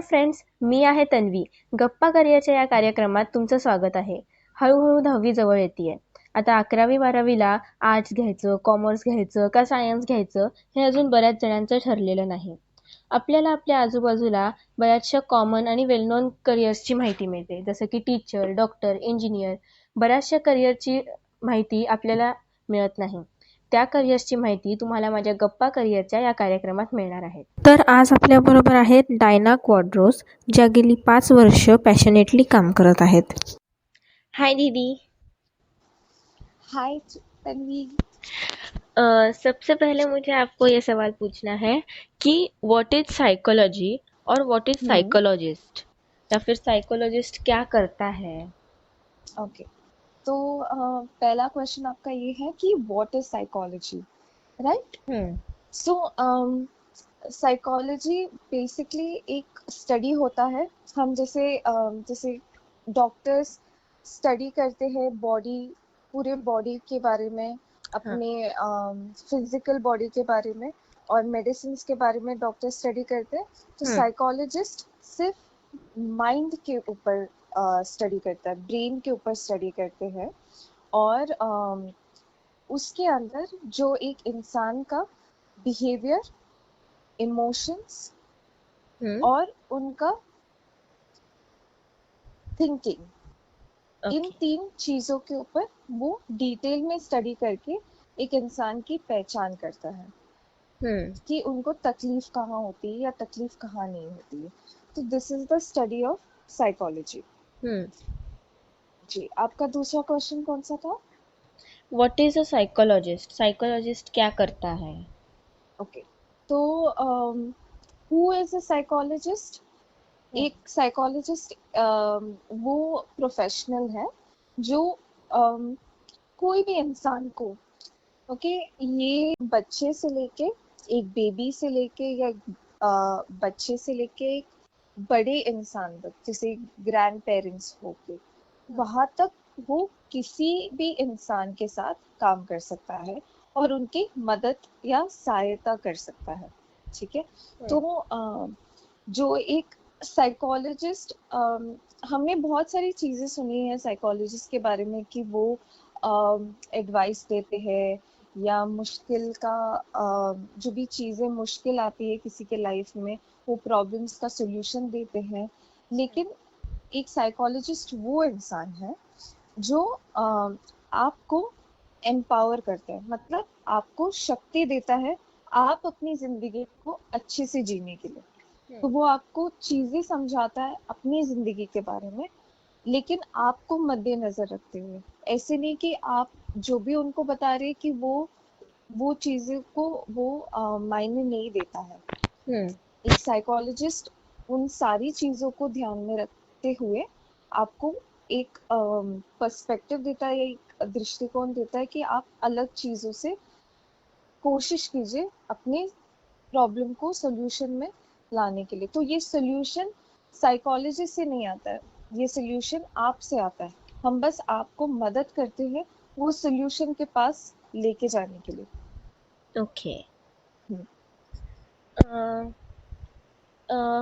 Friends, मी आहे तन्वी. गप्पा करिअरच्या या कार्यक्रमात तुमचं स्वागत आहे. हळूहळू 10वी जवळ येते. आता 11वी-12वीला आर्ट्स घ्यायचं, कॉमर्स घ्यायचं का सायन्स घ्यायचं हे अजून बऱ्याच जणांचं ठरलेलं नाही. आपल्याला आपल्या आजूबाजूला बऱ्याचशा कॉमन आणि वेल नोन करिअर्सची माहिती मिळते, जसं की टीचर, डॉक्टर, इंजिनियर. बऱ्याचशा करिअरची माहिती आपल्याला मिळत नाही. त्या करिअर्सची माहिती तुम्हाला माझ्या गप्पा करिअरच्या या कार्यक्रमात मिळणार आहे. तर आज आपल्याबरोबर आहेत डायना क्वाड्रोस, ज्या गेली 5 वर्ष पॅशनेटली काम करत आहेत. हाय दीदी. हाय तन्वी। सबसे पहले मुझे आपको ये सवाल पूछना है कि व्हाट इज साइकोलॉजी और व्हाट इज साइकोलॉजिस्ट, या फिर साइकोलॉजिस्ट क्या करता है? ओके, तो पहला क्वेश्चन आपका ये है कि what is psychology, right? So psychology basically एक स्टडी होता है। हम जैसे डॉक्टर्स स्टडी करते हैं बॉडी, पूरे बॉडी के बारे में, अपने फिजिकल बॉडी के बारे में, और मेडिसिन के बारे में डॉक्टर स्टडी करते हैं। तो साइकोलॉजिस्ट सिर्फ माइंड के ऊपर स्टडी करता है, ब्रेन के ऊपर स्टडी करते हैं, और उसके अंदर जो एक इंसान का बिहेवियर, इमोशंस और उनका थिंकिंग, इन 3 चीजों के ऊपर वो डिटेल में स्टडी करके एक इंसान की पहचान करता है कि उनको तकलीफ कहाँ होती है या तकलीफ कहाँ नहीं होती है। तो this is the study of psychology. जी, आपका दूसरा क्वेश्चन कौन सा था? What is a psychologist? Psychologist क्या करता है? ओके, तो हु इज अ साइकोलॉजिस्ट? एक साइकोलॉजिस्ट वो प्रोफेशनल है जो कोई भी इंसान को, ओके, ये बच्चे से लेके, एक बेबी से लेके, या बच्चे से लेके एक बड़े इंसान तक, जैसे ग्रैंड पेरेंट्स हो के, वहां तक वो किसी भी इंसान के साथ काम कर सकता है और उनकी मदद या सहायता कर सकता है। ठीक है, तो जो एक साइकोलॉजिस्ट, हमने बहुत सारी चीजें सुनी है साइकोलॉजिस्ट के बारे में कि वो एडवाइस देते हैं, या मुश्किल का जो भी चीजें मुश्किल आती है किसी के लाइफ में, वो प्रॉब्लम्स का सॉल्यूशन देते हैं। लेकिन एक साइकोलॉजिस्ट वो इंसान है जो आपको एम्पावर करता है, मतलब आपको शक्ति देता है आप अपनी जिंदगी को अच्छे से जीने के लिए। तो वो आपको चीजें समझाता है अपनी जिंदगी के बारे में, लेकिन आपको मद्देनजर रखते हुए। ऐसे नहीं कि आप जो भी उनको बता रहे कि वो चीजें को वो मायने नहीं देता है। एक साइकोलॉजिस्ट उन सारी चीजों को ध्यान में रखते हुए आपको एक पर्सपेक्टिव देता है, एक दृष्टिकोण देता है कि आप अलग चीजों से कोशिश कीजिए अपने प्रॉब्लम को सॉल्यूशन में लाने के लिए। तो ये सॉल्यूशन साइकोलॉजी से नहीं आता है, ये सॉल्यूशन आपसे आता है। हम बस आपको मदद करते हैं वो सॉल्यूशन के पास लेके जाने के लिए। ओके।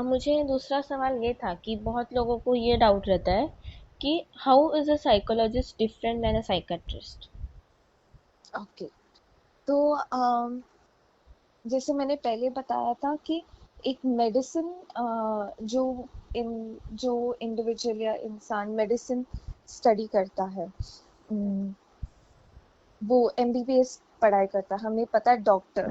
मुझे दूसरा सवाल ये था कि बहुत लोगों को ये डाउट रहता है कि how is a psychologist different than a psychiatrist? Okay, तो जैसे मैंने पहले बताया था कि एक मेडिसिन, जो इंडिविजुअल या इंसान मेडिसिन स्टडी करता है, वो एमबीबीएस पढ़ाई करता है। हमें पता है डॉक्टर,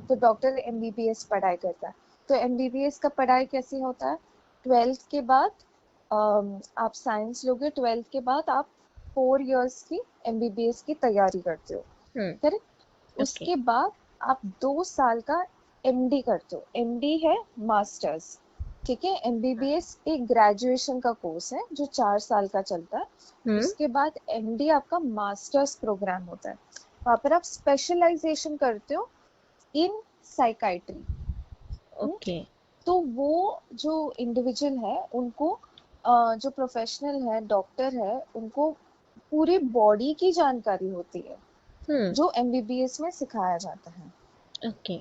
तो डॉक्टर एमबीबीएस पढ़ाई करता है। तो एमबीबीएस का पढ़ाई कैसे होता है? 12th के बाद आप साइंस लोगे, 12th के बाद आप 4 इयर्स की एमबीबीएस की तैयारी करते हो, करेक्ट? उसके बाद आप 2 साल का एमडी करते हो। एमडी है मास्टर्स, ठीक है। एमबीबीएस एक ग्रेजुएशन का कोर्स है जो 4 साल का चलता है। उसके बाद एमडी आपका मास्टर्स प्रोग्राम होता है, वहां पर आप स्पेशलाइजेशन करते हो इन साइकाइट्री। ओके। तो वो जो इंडिविजुअल है उनको, जो प्रोफेशनल है, डॉक्टर है, उनको पूरी बॉडी की जानकारी होती है जो एमबीबीएस में सिखाया जाता है। ओके।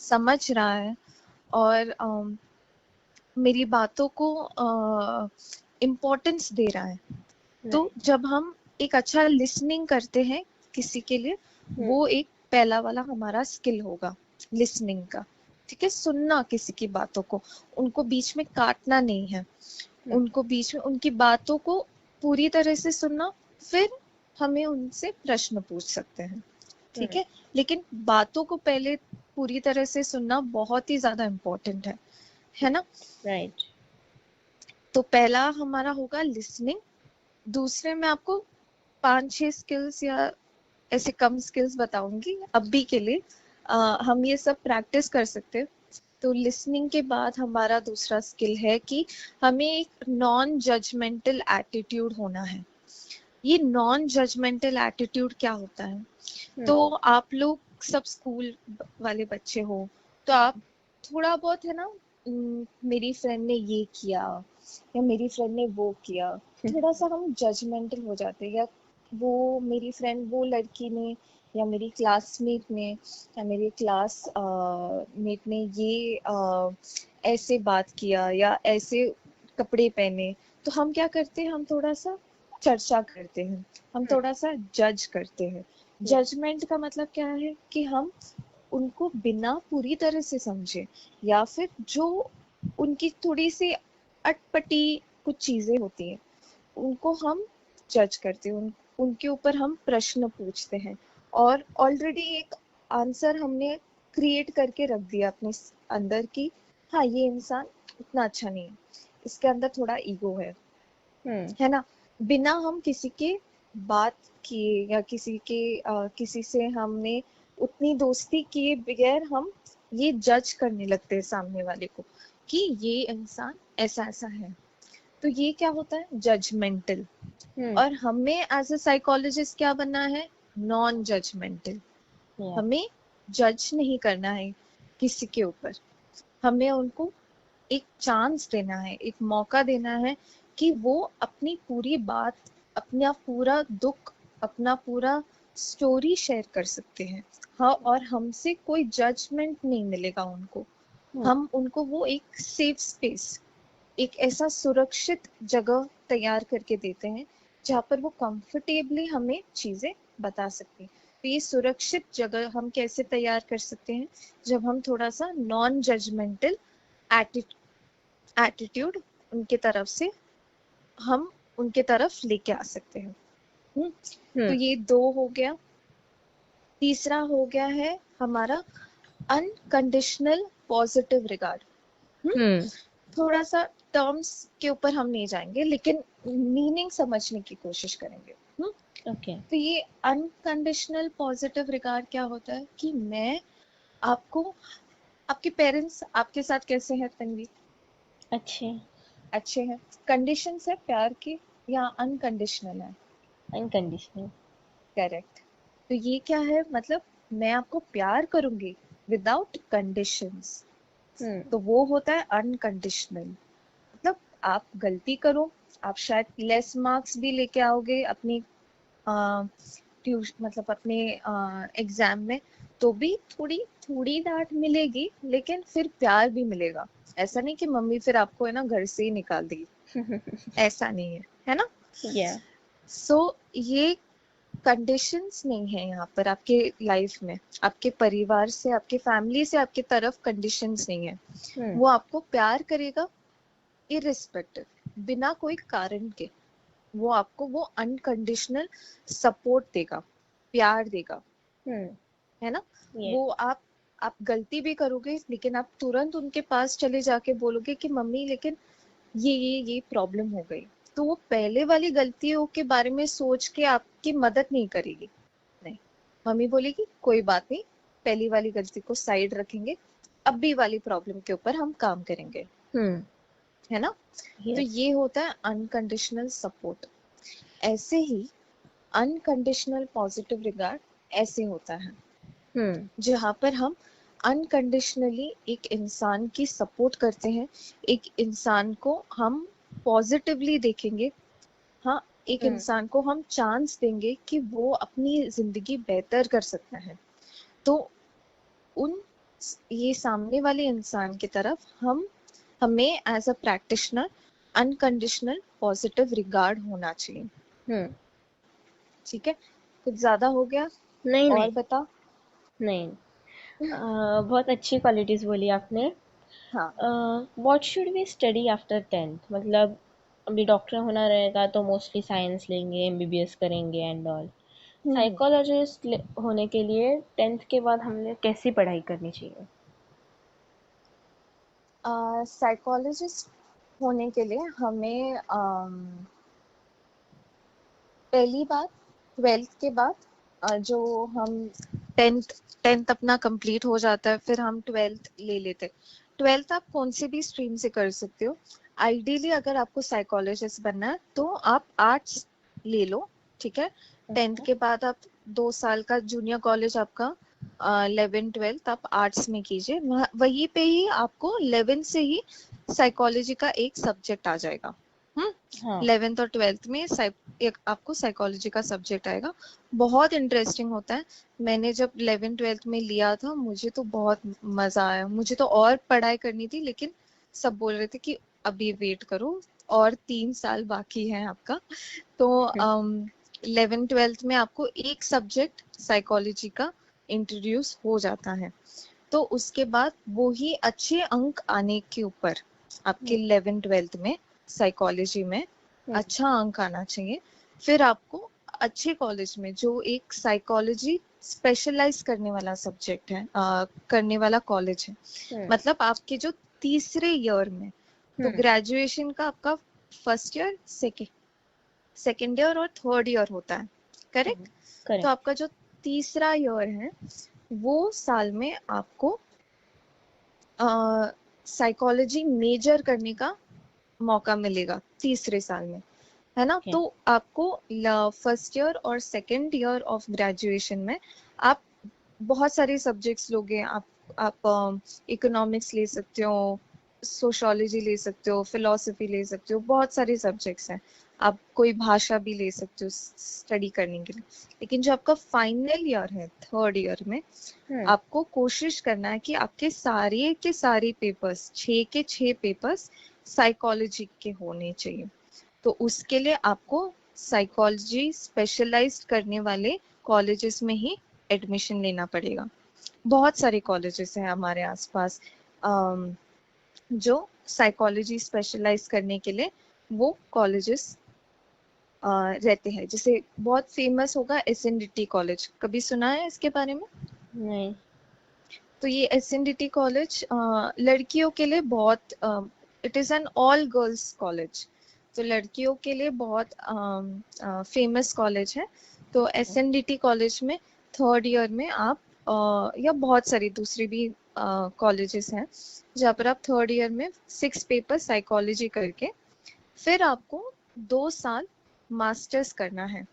समझ रहा है और मेरी बातों को इम्पोर्टेंस दे रहा है। तो राइट। जब हम एक अच्छा लिसनिंग करते हैं किसी के लिए, वो एक पहला वाला हमारा स्किल होगा लिसनिंग का। ठीक है, सुनना किसी की बातों को, उनको बीच में काटना नहीं है, उनको बीच में उनकी बातों को पूरी तरह से सुनना, फिर हमें उनसे प्रश्न पूछ सकते हैं। ठीक है, लेकिन बातों को पहले पूरी तरह से सुनना बहुत ही ज्यादा इम्पोर्टेंट है ना। राइट। तो पहला हमारा होगा लिसनिंग। दूसरे में आपको 5-6 स्किल्स या ऐसे कम स्किल्स बताऊंगी अभी के लिए, हम ये सब प्रैक्टिस कर सकते हैं। तो लिसनिंग के बाद हमारा दूसरा स्किल है कि हमें एक नॉन जजमेंटल एटीट्यूड होना है। ये नॉन जजमेंटल एटीट्यूड क्या होता है? तो आप लोग सब स्कूल वाले बच्चे हो, तो आप थोड़ा बहुत है ना, मेरी फ्रेंड ने ये किया या मेरी फ्रेंड ने वो किया, थोड़ा सा हम जजमेंटल हो जाते हैं। या वो मेरी फ्रेंड, वो लड़की ने या मेरी क्लासमेट ने या मेरी क्लास मेट ने ये ऐसे बात किया या ऐसे कपड़े पहने, तो हम क्या करते हैं, हम थोड़ा सा चर्चा करते हैं, हम थोड़ा सा जज करते हैं। जजमेंट का मतलब क्या है कि हम उनको बिना पूरी तरह से समझे या फिर जो उनकी थोड़ी सी अटपटी कुछ चीजें होती हैं उनको हम जज करते हैं, उनके ऊपर हम प्रश्न पूछते हैं और ऑलरेडी एक आंसर हमने क्रिएट करके रख दिया अपने अंदर की, हाँ ये इंसान उतना अच्छा नहीं है, इसके अंदर थोड़ा ईगो है ना। बिना हम किसी के बात किए या किसी से हमने उतनी दोस्ती किए बगैर हम ये जज करने लगते हैं सामने वाले को कि ये इंसान ऐसा ऐसा है। तो ये क्या होता है, जजमेंटल। और हमें एज अ साइकोलॉजिस्ट क्या बनना है, नॉन जजमेंटल। हमें जज नहीं करना है किसी के ऊपर, हमें उनको एक चांस देना है, एक मौका देना है कि वो अपनी पूरी बात, अपना पूरा दुख, अपना पूरा स्टोरी शेयर कर सकते हैं। हाँ, और हमसे कोई जजमेंट नहीं मिलेगा उनको। हम उनको वो एक सेफ स्पेस, एक ऐसा सुरक्षित जगह तैयार करके देते हैं जहाँ पर वो कंफर्टेबली हमें चीजें बता सकते हैं। तो ये सुरक्षित जगह हम कैसे तैयार कर सकते हैं, जब हम थोड़ा सा नॉन जजमेंटल एटीट्यूड उनके तरफ से हम उनके तरफ लेके आ सकते हैं। तो ये 2 हो गया। तीसरा हो गया है हमारा अनकंडीशनल पॉजिटिव रिगार्ड। थोड़ा सा टर्म्स के ऊपर हम नहीं जाएंगे, लेकिन मीनिंग समझने की कोशिश करेंगे। ओके। तो ये अनकंडीशनल पॉजिटिव रिगार्ड क्या होता है कि मैं आपको, आपके पेरेंट्स आपके साथ कैसे हैं तन्वी? अच्छे हैं। कंडीशंस है प्यार की या अनकंडीशनल है? अनकंडीशनल। करेक्ट। तो ये क्या है, मतलब मैं आपको प्यार करूंगी विदाउट कंडीशंस, तो वो होता है अनकंडीशनल। मतलब आप गलती करो, आप शायद लेस मार्क्स भी लेके आओगे अपनी मतलब अपने एग्जाम में, तो भी थोड़ी थोड़ी डांट मिलेगी, लेकिन फिर प्यार भी मिलेगा। ऐसा नहीं कि मम्मी फिर आपको है ना घर से ही निकाल देगी, ऐसा नहीं है ना। सो ये कंडीशंस नहीं है यहाँ पर आपके लाइफ में, आपके परिवार से, आपके फैमिली से आपकी तरफ कंडीशंस नहीं है। वो आपको प्यार करेगा इरिस्पेक्टिव, बिना कोई कारण के। वो आपको वो अनकंडीशनल सपोर्ट देगा, प्यार देगा, है ना। वो आप गलती भी करोगे, लेकिन आप तुरंत उनके पास चले जाके बोलोगे कि मम्मी लेकिन ये प्रॉब्लम हो गई, तो वो पहले वाली गलतियों के बारे में सोच के आपकी मदद नहीं करेगी। नहीं, मम्मी बोलेगी कोई बात नहीं, पहली वाली गलती को साइड रखेंगे, अभी वाली प्रॉब्लम के ऊपर हम काम करेंगे, है ना। तो ये होता है अनकंडीशनल सपोर्ट। ऐसे ही अनकंडीशनल पॉजिटिव रिगार्ड ऐसे होता है, जहाँ पर हम अनकंडीशनली एक इंसान की सपोर्ट करते हैं, एक इंसान को हम पॉजिटिवली देखेंगे। हाँ, एक इंसान को हम चांस देंगे कि वो अपनी जिंदगी बेहतर कर सकता है। तो उन ये सामने वाले इंसान की तरफ हमें as a practitioner unconditional positive regard होना चाहिए। हम्म। ठीक है, कुछ ज्यादा हो गया? नहीं नहीं। और बता। नहीं। बहुत अच्छी क्वालिटीज बोली आपने। हाँ। What should we study after 10th? मतलब अभी डॉक्टर होना रहेगा तो मोस्टली साइंस लेंगे, एमबीबीएस करेंगे एंड ऑल। हम्म। साइकोलॉजिस्ट होने के लिए 10th के बाद हमने कैसी पढ़ाई करनी चाहिए? साइकोलॉजिस्ट होने के लिए हमें पहली बात, 12th के बाद जो हम 10th 10th अपना कंप्लीट हो जाता है, फिर हम 12th ले लेते हैं। 12th आप कौन से भी स्ट्रीम से कर सकते हो। आइडियली अगर आपको साइकोलॉजिस्ट बनना है तो आप आर्ट्स ले लो। ठीक है, 10th अच्छा। के बाद आप 2 साल का जूनियर कॉलेज आपका 11 12 आप आर्ट्स में कीजिए। वहीं पे ही आपको 11 से ही साइकोलॉजी का एक सब्जेक्ट आ जाएगा। हम्म। हाँ। 11th और 12th में एक आपको साइकोलॉजी का सब्जेक्ट आएगा। बहुत इंटरेस्टिंग होता है। मैंने जब 11th 12th में लिया था मुझे तो बहुत मजा आया। मुझे तो और पढ़ाई करनी थी, लेकिन सब बोल रहे थे कि अभी वेट करो, और 3 साल बाकी है आपका। तो 11th 12th में आपको एक सब्जेक्ट साइकोलॉजी का इंट्रोड्यूस हो जाता है। तो उसके बाद वो ही अच्छे अंक आने के ऊपर आपके हम्म। 11th 12th में साइकोलॉजी में हम्म। अच्छा अंक आना चाहिए। फिर आपको अच्छे कॉलेज में जो एक साइकोलॉजी स्पेशलाइज करने वाला सब्जेक्ट है, करने वाला कॉलेज है, हम्म। मतलब आपके जो तीसरे ईयर में, तो हम्म। ग्रेजुएशन का आपका फर्स्ट ईयर, सेकेंड ईयर और थर्ड ईयर होता है, करेक्ट। तो करेक्ट। आपका जो तीसरा ईयर है वो साल में आपको साइकोलॉजी मेजर करने का मौका मिलेगा तीसरे साल में, है ना। ओके। तो आपको फर्स्ट ईयर और सेकेंड ईयर ऑफ ग्रेजुएशन में आप बहुत सारे सब्जेक्ट्स लोगे। आप इकोनॉमिक्स ले सकते हो, सोशियोलॉजी ले सकते हो, फिलोसफी ले सकते हो, बहुत सारे सब्जेक्ट्स हैं। आप कोई भाषा भी ले सकते हो स्टडी करने के लिए। लेकिन जो आपका फाइनल ईयर है थर्ड ईयर में, हम्म। आपको कोशिश करना है कि आपके सारे के सारे पेपर्स, 6 के 6 पेपर्स साइकोलॉजी के होने चाहिए। तो उसके लिए आपको साइकोलॉजी स्पेशलाइज्ड करने वाले कॉलेजेस में ही एडमिशन लेना पड़ेगा। बहुत सारे कॉलेजेस हैं हमारे आसपास जो साइकोलॉजी स्पेशलाइज करने के लिए वो कॉलेजेस रहते हैं। जैसे बहुत फेमस होगा SNDT कॉलेज, कभी सुना है इसके बारे में? नहीं। तो ये SNDT कॉलेज लड़कियों के लिए बहुत, it is an all girls college, तो लड़कियों के लिए बहुत फेमस कॉलेज है। तो SNDT कॉलेज में थर्ड ईयर में आप या बहुत सारी दूसरी भी कॉलेजेस हैं जहाँ पर आप थर्ड ईयर में 6 पेपर साइकोलॉजी करके फिर आपको 2 साल मास्टर्स करना है।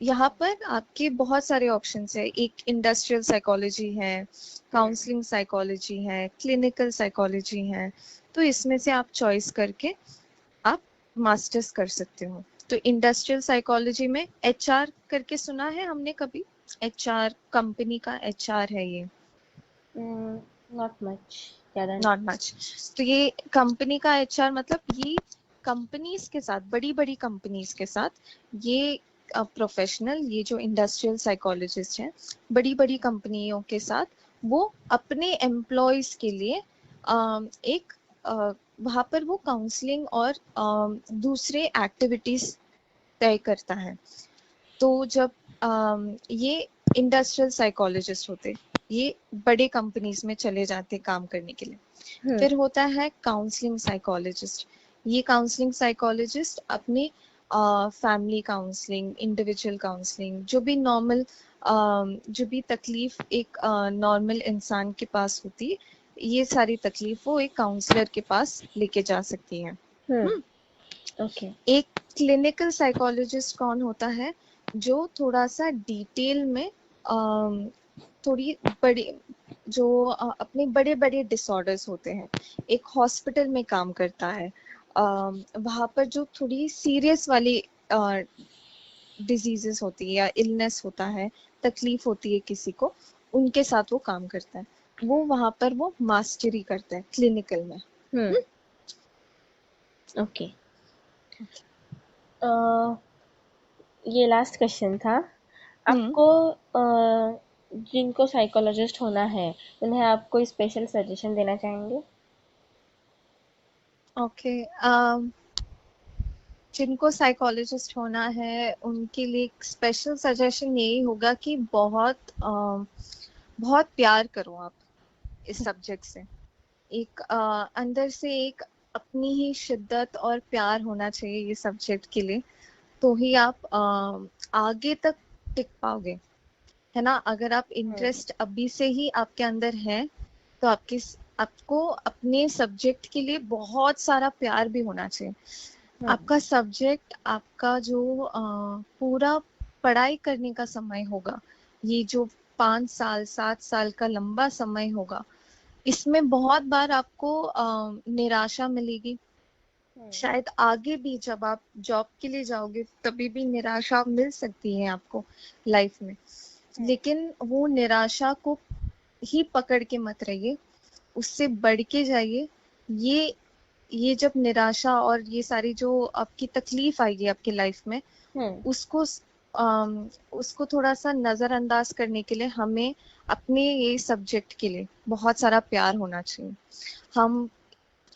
यहाँ पर आपके बहुत सारे ऑप्शंस है। एक इंडस्ट्रियल साइकोलॉजी है, हम्म। काउंसलिंग साइकोलॉजी है, क्लिनिकल साइकोलॉजी है। तो इसमें से आप चॉइस करके आप मास्टर्स कर सकते हो। तो इंडस्ट्रियल साइकोलॉजी में HR करके सुना है हमने कभी? HR, कंपनी का HR है ये। Not much. ज़्यादा नहीं। Not much. तो ये कंपनी का HR मतलब ये कंपनीज के साथ, बड़ी बड़ी कंपनीज के साथ ये प्रोफेशनल, ये जो इंडस्ट्रियल साइकोलॉजिस्ट हैं, बड़ी बड़ी कंपनियों के साथ वो अपने एम्प्लॉयज के लिए एक वहाँ पर वो काउंसलिंग और दूसरे एक्टिविटीज तय करता है। तो जब ये इंडस्ट्रियल साइकोलॉजिस्ट होते, ये बड़े कंपनीज में चले जाते काम करने के लिए। हम्म। फिर होता है काउंसलिंग साइकोलॉजिस्ट। ये काउंसलिंग साइकोलॉजिस्ट अपने फैमिली काउंसलिंग, इंडिविजुअल काउंसलिंग, जो भी नॉर्मल, जो भी तकलीफ एक नॉर्मल इंसान के पास होती है, ये सारी तकलीफ वो एक काउंसलर के पास लेके जा सकती है। हम्म। ओके। एक क्लिनिकल साइकोलॉजिस्ट कौन होता है? जो थोड़ा सा डिटेल में थोड़ी बड़ी, जो अपने बड़े बड़े डिसऑर्डर्स होते हैं, एक हॉस्पिटल में काम करता है, वहाँ पर जो थोड़ी सीरियस वाली डिजीजेस होती है या इलनेस होता है, तकलीफ होती है किसी को, उनके साथ वो काम करता है। वो वहां पर वो मास्टरी करते हैं क्लिनिकल में। ओके। ये लास्ट क्वेश्चन था हम्म। आपको। जिनको साइकोलॉजिस्ट होना है उन्हें आप कोई स्पेशल सजेशन देना चाहेंगे? ओके। जिनको साइकोलॉजिस्ट होना है उनके लिए एक स्पेशल सजेशन यही होगा कि बहुत प्यार करो आप इस सब्जेक्ट से। एक अंदर से एक अपनी ही शिद्दत और प्यार होना चाहिए ये सब्जेक्ट के लिए, तो ही आप आगे तक टिक पाओगे, है ना। अगर आप इंटरेस्ट अभी से ही आपके अंदर है तो आपको अपने सब्जेक्ट के लिए बहुत सारा प्यार भी होना चाहिए। आपका सब्जेक्ट, आपका जो पूरा पढ़ाई करने का समय होगा, ये जो 5 साल 7 साल का लंबा समय होगा, इसमें बहुत बार आपको निराशा मिलेगी। शायद आगे भी जब आप जॉब के लिए जाओगे तभी भी निराशा मिल सकती है आपको लाइफ में, लेकिन वो निराशा को ही पकड़ के मत रहिए, उससे बढ़ के जाइए। ये जब निराशा और ये सारी जो आपकी तकलीफ आएगी आपकी लाइफ में, उसको उसको थोड़ा सा नजरअंदाज करने के लिए हमें अपने ये सब्जेक्ट के लिए बहुत सारा प्यार होना चाहिए। हम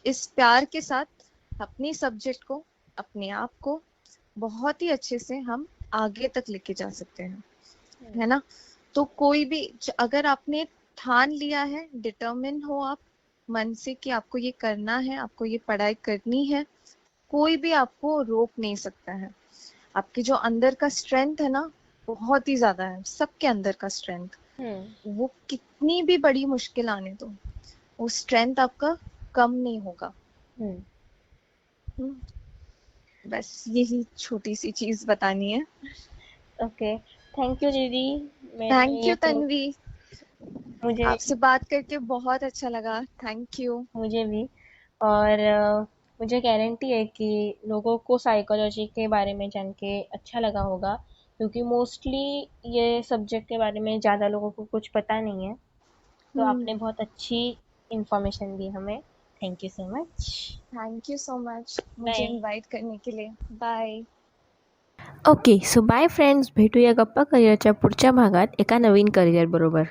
इस प्यार के साथ अपनी सब्जेक्ट को, अपने आप को बहुत ही अच्छे से हम आगे तक लेके जा सकते हैं, है ना। तो कोई भी, अगर आपने ठान लिया है, डिटर्मिन हो आप मन से कि आपको ये करना है, आपको ये पढ़ाई करनी है, कोई भी आपको रोक नहीं सकता है। आपके जो अंदर का स्ट्रेंथ है ना, बहुत ही ज्यादा है सबके अंदर का स्ट्रेंथ। वो कितनी भी बड़ी मुश्किल आने दो, वो स्ट्रेंथ आपका कम नहीं होगा। बस यही छोटी सी चीज बतानी है। ओके, थैंक यू दीदी। मैंने थैंक ये यू तो तन्वी, मुझे आपसे बात करके बहुत अच्छा लगा। Thank you. मुझे भी। और मुझे गारंटी है कि लोगों को साइकोलॉजी के बारे में जान के अच्छा लगा होगा, क्योंकि मोस्टली ये सब्जेक्ट के बारे में ज़्यादा लोगों को कुछ पता नहीं है। तो आपने बहुत अच्छी इंफॉर्मेशन दी हमें। Thank you so much. Thank you so much मुझे बाय। इनवाइट करने के लिए। बाय। ओके, सो बाय फ्रेंड्स, भेटूया गप्पा करिअरच्या पुढच्या भागात एका नवीन करिअर बरोबर.